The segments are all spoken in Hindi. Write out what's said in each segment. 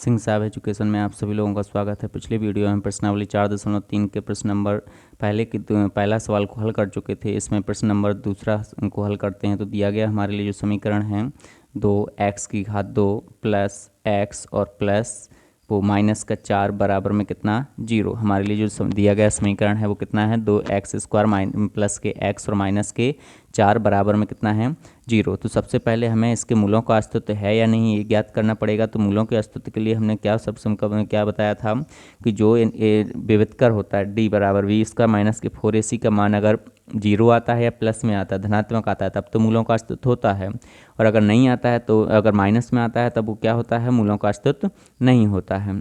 सिंह साहब एजुकेशन में आप सभी लोगों का स्वागत है। पिछले वीडियो में प्रश्नावली 4.3 के प्रश्न नंबर पहला सवाल को हल कर चुके थे। इसमें प्रश्न नंबर दूसरा को हल करते हैं। तो दिया गया हमारे लिए जो समीकरण है 2x² प्लस x और प्लस वो -4 बराबर में कितना 0। हमारे लिए जो दिया गया समीकरण है वो कितना है 2x² प्लस के x और माइनस के 4 बराबर में कितना है 0। तो सबसे पहले हमें इसके मूलों का अस्तित्व है या नहीं ये ज्ञात करना पड़ेगा। तो मूलों के अस्तित्व के लिए हमने क्या बताया था कि जो विविधकर होता है d बराबर v² माइनस के 4ac का मान अगर 0 आता है या प्लस में आता है धनात्मक आता है तब तो मूलों का अस्तित्व होता है, और अगर नहीं आता है तो अगर माइनस में आता है तब वो क्या होता है मूलों का अस्तित्व नहीं होता है।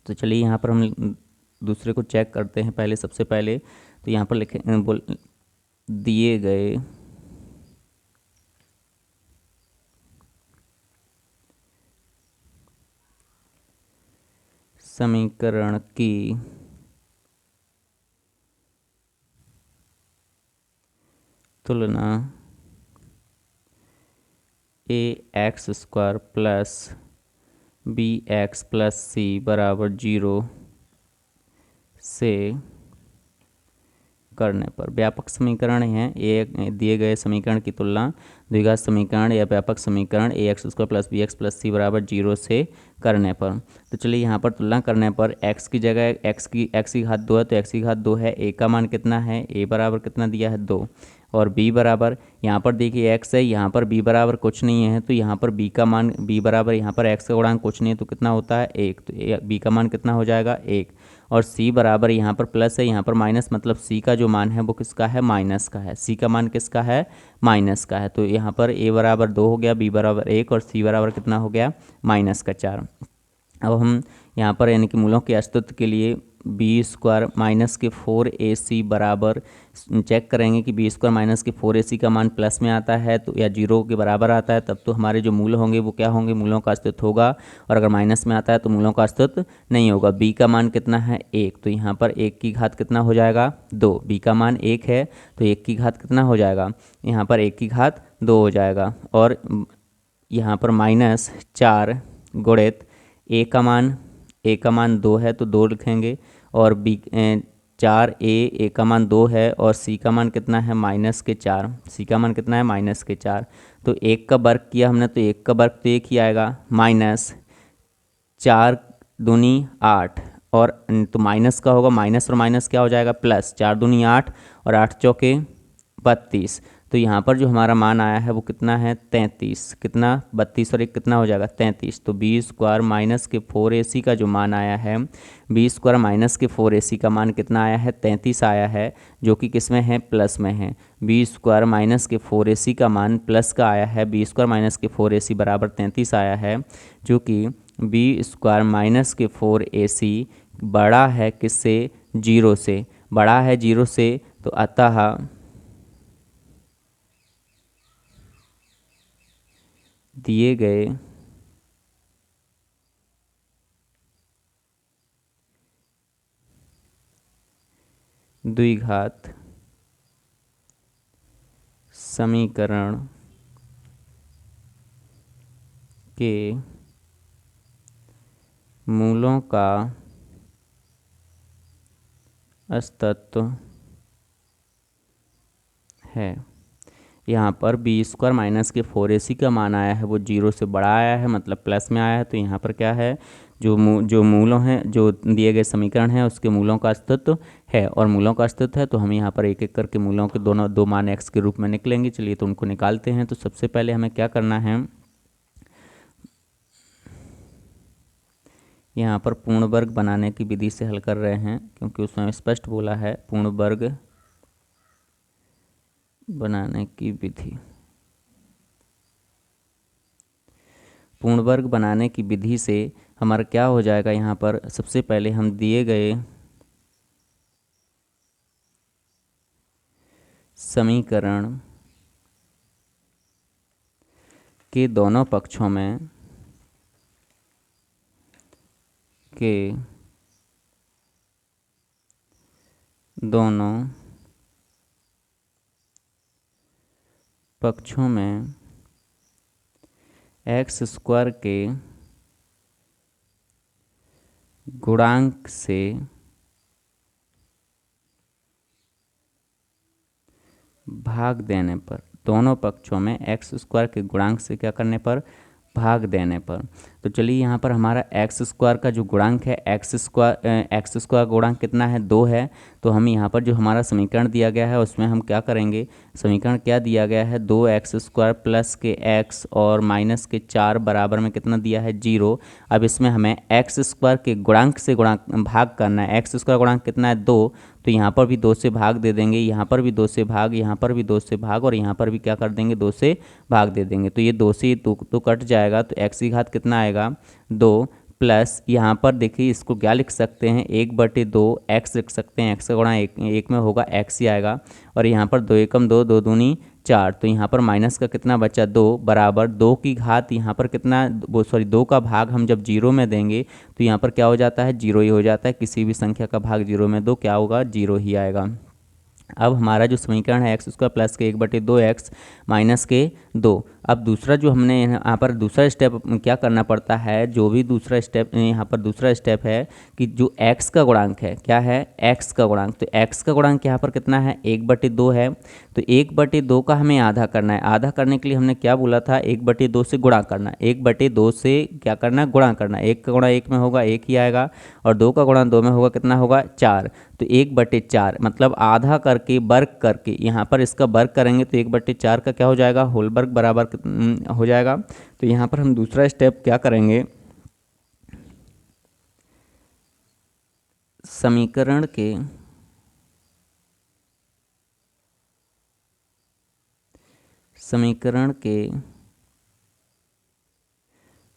तो चलिए यहाँ पर हम दूसरे को चेक करते हैं। पहले सबसे पहले तो यहाँ पर लिखे दिए गए समीकरण की तुलना ax² plus bx plus c बराबर 0 से करने पर व्यापक समीकरण है एक दिए गए समीकरण की तुलना द्विघात समीकरण या व्यापक समीकरण ax² plus bx plus c बराबर 0 से करने पर। तो चलिए यहाँ पर तुलना करने पर x की जगह x की घात 2 है तो x की घात 2 है। a का मान कितना है a बराबर कितना दिया है 2 और b बराबर यहाँ पर देखिए x है, यहाँ पर b बराबर कुछ नहीं है तो यहाँ पर b का मान b बराबर यहाँ पर x का गुणांक कुछ नहीं है तो कितना होता है 1, तो b का मान कितना हो जाएगा 1। और c बराबर यहाँ पर प्लस है यहाँ पर माइनस, मतलब c का जो मान है वो किसका है माइनस का है। c का मान किसका है माइनस का है। तो यहाँ पर a बराबर 2 हो गया, b बराबर 1 और c बराबर कितना हो गया -4। अब हम यहाँ पर यानी कि मूलों के अस्तित्व के लिए b² माइनस के 4ac बराबर चेक करेंगे कि b² माइनस के 4ac का मान प्लस में आता है तो या 0 के बराबर आता है तब तो हमारे जो मूल होंगे वो क्या होंगे मूलों का अस्तित्व होगा, और अगर माइनस में आता है तो मूलों का अस्तित्व नहीं होगा। b का मान कितना है 1 तो यहाँ पर 1 की घात कितना हो जाएगा 2। b का मान 1 है तो 1 की घात कितना हो जाएगा यहाँ पर 1 की घात 2 हो जाएगा। और यहाँ पर -4 गुणित a का मान 2 है तो 2 लिखेंगे, और 4a का मान 2 है और c का मान कितना है -4। c का मान कितना है -4। तो 1 का वर्ग किया हमने तो 1 का वर्ग तो 1 ही आएगा, -4 दूनी 8 और तो माइनस का होगा माइनस और माइनस क्या हो जाएगा प्लस, 4 दूनी 8 और 8 चौके 32। तो यहाँ पर जो हमारा मान आया है वो कितना है 33, कितना 32 और 1 कितना हो जाएगा 33। तो b² माइनस के 4ac का जो मान आया है b² माइनस के 4ac का मान कितना आया है 33 आया है, जो कि किस में है प्लस में है। b² माइनस के 4ac का मान प्लस का आया है, b² माइनस के 4ac बराबर 33 आया है, जो कि b² माइनस के 4ac बड़ा है किससे 0 से, बड़ा है 0 से। तो अतः दिए गए द्विघात समीकरण के मूलों का अस्तित्व है। यहाँ पर b² माइनस के 4ac का मान आया है वो 0 से बड़ा आया है, मतलब प्लस में आया है। तो यहाँ पर क्या है जो मूलों हैं जो दिए गए समीकरण हैं उसके मूलों का अस्तित्व है, और मूलों का अस्तित्व है तो हम यहाँ पर एक एक करके मूलों के दो मान x के रूप में निकलेंगे। चलिए तो उनको निकालते हैं। तो सबसे पहले हमें क्या करना है, यहाँ पर पूर्ण वर्ग बनाने की विधि से हल कर रहे हैं क्योंकि उसमें स्पष्ट बोला है पूर्ण वर्ग बनाने की विधि। पूर्ण वर्ग बनाने की विधि से हमारा क्या हो जाएगा, यहाँ पर सबसे पहले हम दिए गए समीकरण के दोनों पक्षों में x² के गुणांक से भाग देने पर, दोनों पक्षों में एक्स स्क्वायर के गुणांक से क्या करने पर, भाग देने पर। तो चलिए यहाँ पर हमारा एक्स स्क्वायर का जो गुणांक है, एक्स स्क्वायर गुणांक कितना है, 2 है। तो हम यहाँ पर जो हमारा समीकरण दिया गया है उसमें हम क्या करेंगे, समीकरण क्या दिया गया है, 2x स्क्वायर प्लस के x और माइनस के 4 बराबर में कितना दिया है, 0। अब इसमें हमें एक्स स्क्वायर के गुणांक से भाग करना है। एक्स स्क्वायर गुणांक कितना है, 2। तो यहाँ पर भी 2 से भाग दे देंगे, यहाँ पर भी 2 से भाग, यहाँ पर भी 2 से भाग, और यहाँ पर भी क्या कर देंगे, 2 से भाग दे देंगे। तो ये 2 से तो कट जाएगा, तो एक्स की घात कितना आएगा, 2। प्लस यहाँ पर देखिए इसको क्या लिख सकते हैं, 1/2 एक्स लिख सकते हैं। एक्स का गुणा एक में होगा, एक्स ही आएगा। और यहाँ पर 2 एकम 2, 2 दूनी 4। तो यहाँ पर माइनस का कितना बचा, 2 बराबर 2 की घात यहाँ पर कितना, 2 का भाग हम जब 0 में देंगे तो यहाँ पर क्या हो जाता है, 0 ही हो जाता है। किसी भी संख्या का भाग 0 में दो, क्या होगा, 0 ही आएगा। अब हमारा जो समीकरण है एक्स स्क्वायर प्लस के 1/2 एक्स माइनस के 2। अब दूसरा जो हमने यहाँ पर दूसरा स्टेप क्या करना पड़ता है, जो भी दूसरा स्टेप यहाँ पर दूसरा स्टेप है कि जो एक्स का गुणांक है, क्या है, एक्स का गुणांक। तो एक्स का गुणांक यहाँ पर कितना है, 1/2 है। तो 1/2 का हमें आधा करना है। आधा करने के लिए हमने क्या बोला था, 1/2 से गुणा करना है। 1/2 से क्या करना है, गुणा करना है। 1 का गुणा 1 में होगा, 1 ही आएगा। और 2 का गुणा 2 में होगा, कितना होगा, 4। तो 1/4 मतलब आधा करके वर्ग करके, यहाँ पर इसका वर्ग करेंगे तो 1/4 का क्या हो जाएगा, होल वर्ग बराबर हो जाएगा। तो यहाँ पर हम दूसरा स्टेप क्या करेंगे, समीकरण के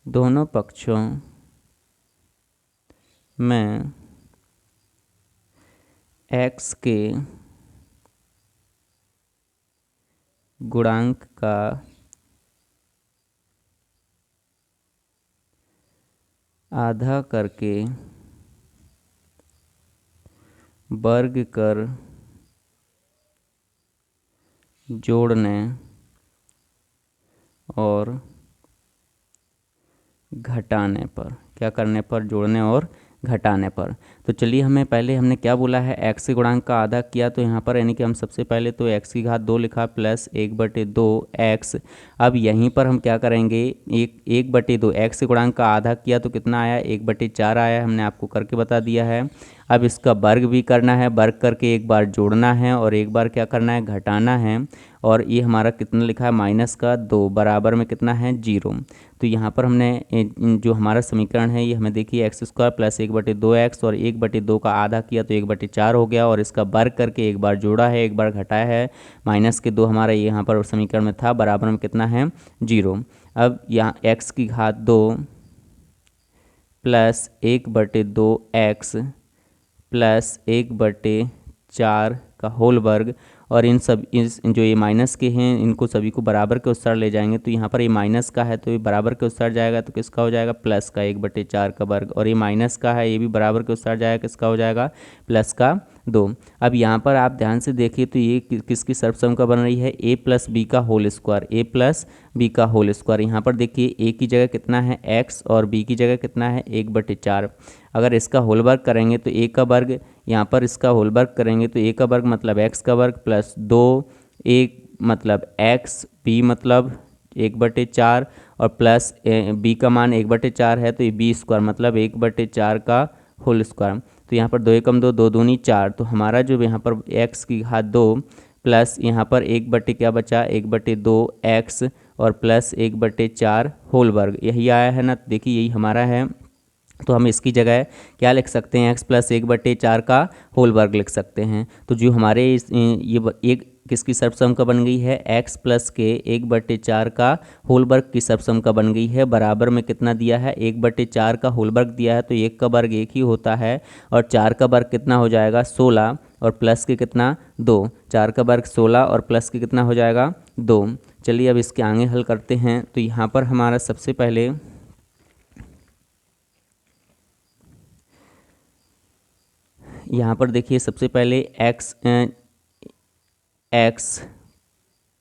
दोनों पक्षों में x के गुणांक का आधा करके वर्ग कर जोड़ने और घटाने पर, क्या करने पर, जोड़ने और घटाने पर। तो चलिए हमने क्या बोला है, एक्स के गुणांक का आधा किया। तो यहाँ पर यानी कि हम सबसे पहले तो एक्स की घात 2 लिखा प्लस 1/2 एक्स। अब यहीं पर हम क्या करेंगे, 1/2 एक्स के गुणांक का आधा किया तो कितना आया, 1/4 आया। हमने आपको करके बता दिया है। अब इसका वर्ग भी करना है, वर्ग करके एक बार जोड़ना है और एक बार क्या करना है, घटाना है। और ये हमारा कितना लिखा है, माइनस का 2 बराबर में कितना है, 0। तो यहाँ पर हमने जो हमारा समीकरण है ये हमें देखिए एक्स स्क्वायर प्लस 1/2 एक्स और 1/2 का आधा किया तो 1/4 हो गया। और इसका वर्ग करके एक बार जोड़ा है, एक बार घटाया है। माइनस के 2 हमारा ये यहाँ पर समीकरण में था, बराबर में कितना है, 0। अब यहाँ एक्स की घात 2 प्लस 1/2 एक्स प्लस 1/4 का होल वर्ग। और इस जो ये माइनस के हैं इनको सभी को बराबर के उस साइड ले जाएंगे। तो यहाँ पर ये माइनस का है तो ये बराबर के उस साइड जाएगा तो किसका हो जाएगा, प्लस का 1/4 का वर्ग। और ये माइनस का है, ये भी बराबर के उस साइड जाएगा, किसका हो जाएगा, प्लस का 2। अब यहाँ पर आप ध्यान से देखिए तो ये किसकी सर्वसम का बन रही है, a प्लस बी का whole square, a plus B का होल स्क्वायर। यहाँ पर देखिए a की जगह कितना है x और b की जगह कितना है, 1/4। अगर इसका होल वर्ग करेंगे तो a का वर्ग, यहाँ पर इसका होल वर्ग करेंगे तो a का वर्ग मतलब x का वर्ग प्लस 2, 1 मतलब x, b मतलब 1/4 और प्लस b का मान 1/4 है तो ये b स्क्वायर मतलब 1/4 का होल स्क्वायर। तो यहाँ पर 2 एकम 2, 2 दूनी 4। तो हमारा जो यहाँ पर x की घात 2 प्लस यहाँ पर 1/ क्या बचा, 1/2 एक्स और प्लस 1/4 होल वर्ग, यही आया है ना। देखिए यही हमारा है। तो हम इसकी जगह क्या लिख सकते हैं, x प्लस 1/4 का होल वर्ग लिख सकते हैं। तो जो हमारे ये एक किसकी सर्वसम का बन गई है, x प्लस के 1/4 का होल वर्ग की सर्वसम का बन गई है। बराबर में कितना दिया है, 1/4 का होल वर्ग दिया है तो 1 का वर्ग 1 ही होता है। और 4 का वर्ग कितना हो जाएगा, 16 और प्लस के कितना, 2। 4 का वर्ग 16 और प्लस के कितना हो जाएगा, 2। चलिए अब इसके आगे हल करते हैं। तो यहाँ पर हमारा सबसे पहले यहाँ पर देखिए सबसे पहले x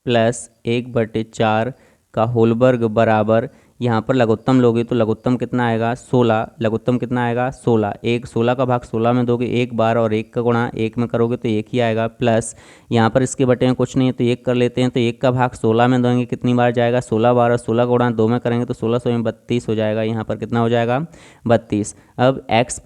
प्लस 1/4 का होल वर्ग बराबर यहाँ पर लघुत्तम लोगे तो लघुत्तम कितना आएगा 16, लघुत्तम कितना आएगा 16, एक 16 का भाग 16 में दोगे एक बार और एक का गुणा एक में करोगे तो एक ही आएगा, प्लस यहाँ पर इसके बटे में कुछ नहीं है तो एक कर लेते हैं, तो एक का भाग 16 में देंगे कितनी बार जाएगा 16 बार, और 16 गुणा 2 में करेंगे तो 16 में 32 हो जाएगा, यहाँ पर कितना हो जाएगा 32। अब x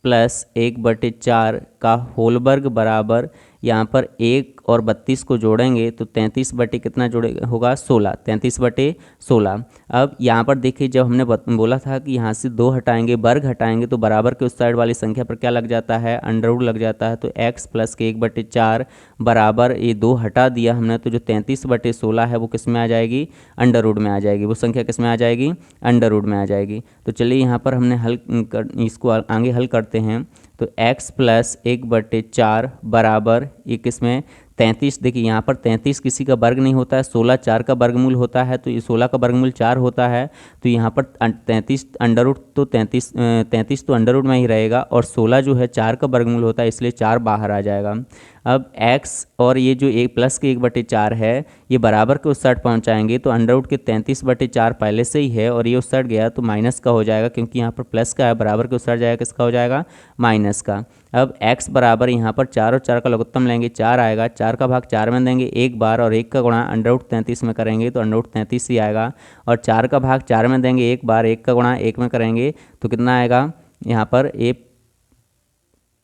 प्लस 1/4 का होल वर्ग बराबर यहाँ पर 1 और 32 को जोड़ेंगे तो 33 बटे कितना जोड़े होगा 16, 33/16। अब यहाँ पर देखिए जब हमने बोला था कि यहाँ से 2 हटाएंगे, वर्ग हटाएंगे तो बराबर के उस साइड वाली संख्या पर क्या लग जाता है, अंडर रूट लग जाता है। तो x प्लस के 1/4 बराबर ये 2 हटा दिया हमने, तो जो 33/16 है वो किस में आ जाएगी, अंडर रूट में आ जाएगी, वो संख्या किस में आ जाएगी, अंडर रूट में आ जाएगी। तो चलिए यहाँ पर हमने इसको आगे हल करते हैं। तो x प्लस 1/4 बराबर ये किसमें 33, देखिए यहाँ पर 33 किसी का वर्ग नहीं होता है, 16 4 का वर्गमूल होता है, तो ये 16 का वर्गमूल 4 होता है, तो यहाँ पर 33 अंडर रूट तो 33 तो अंडर रूट में ही रहेगा, और 16 जो है 4 का वर्गमूल होता है, इसलिए 4 बाहर आ जाएगा। अब x और ये जो एक प्लस के 1/4 है ये बराबर के उस साइड पहुँचाएंगे तो अंडर रूट के 33/4 पहले से ही है, और ये उस साइड गया तो माइनस का हो जाएगा, क्योंकि यहाँ पर प्लस का है, बराबर के उस साइड जाएगा किसका हो जाएगा, माइनस का। अब x बराबर यहाँ पर 4 और 4 का लघुत्तम लेंगे 4 आएगा, 4 का भाग 4 में देंगे एक बार, और 1 का गुणा अंडर रूट 33 में करेंगे तो अंडर रूट 33 ही आएगा, और 4 का भाग 4 में देंगे एक बार, 1 का गुणा 1 में करेंगे तो कितना आएगा, यहाँ पर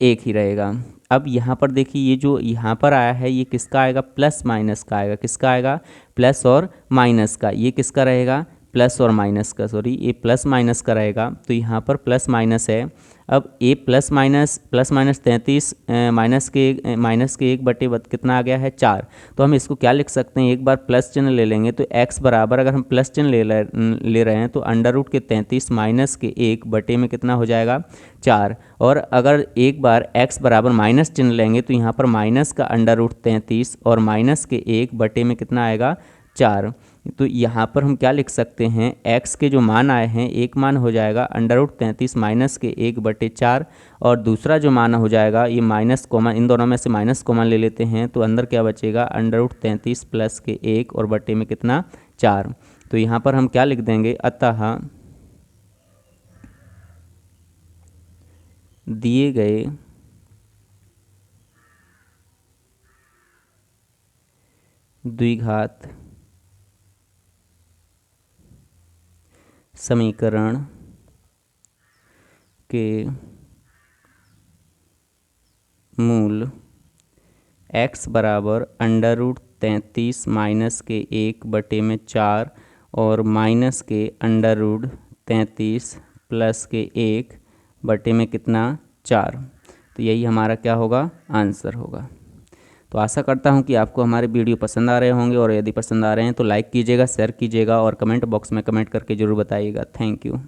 एक ही रहेगा। अब यहाँ पर देखिए ये जो यहाँ पर आया है ये किसका आएगा, प्लस माइनस का आएगा, किसका आएगा, प्लस और माइनस का। ये किसका रहेगा, प्लस और माइनस का, सॉरी ये प्लस माइनस का रहेगा, तो यहाँ पर प्लस माइनस है। अब ए प्लस माइनस 33 माइनस के 1 कितना आ गया है 4, तो हम इसको क्या लिख सकते हैं, एक बार प्लस चिन्ह ले लेंगे तो x बराबर, अगर हम प्लस चिन्ह ले रहे हैं तो अंडर रूट के 33 माइनस के 1 में कितना हो जाएगा 4, और अगर एक बार x बराबर माइनस चिन्ह लेंगे तो यहाँ पर माइनस का अंडर रूट 33 और माइनस के 1 में कितना आएगा 4। तो यहाँ पर हम क्या लिख सकते हैं, x के जो मान आए हैं एक मान हो जाएगा अंडर रूट 33 माइनस के 1/4, और दूसरा जो मान हो जाएगा ये माइनस कॉमन, इन दोनों में से माइनस कॉमन ले लेते हैं तो अंदर क्या बचेगा, अंडर रूट 33 प्लस के 1 और बटे में कितना 4। तो यहाँ पर हम क्या लिख देंगे, अतः दिए गए द्विघात समीकरण के मूल x बराबर अंडर रूट 33 माइनस के 1/4 और माइनस के अंडर रूट 33 प्लस के 1 में कितना 4। तो यही हमारा क्या होगा, आंसर होगा। तो आशा करता हूं कि आपको हमारे वीडियो पसंद आ रहे होंगे, और यदि पसंद आ रहे हैं तो लाइक कीजिएगा, शेयर कीजिएगा, और कमेंट बॉक्स में कमेंट करके ज़रूर बताइएगा। Thank you.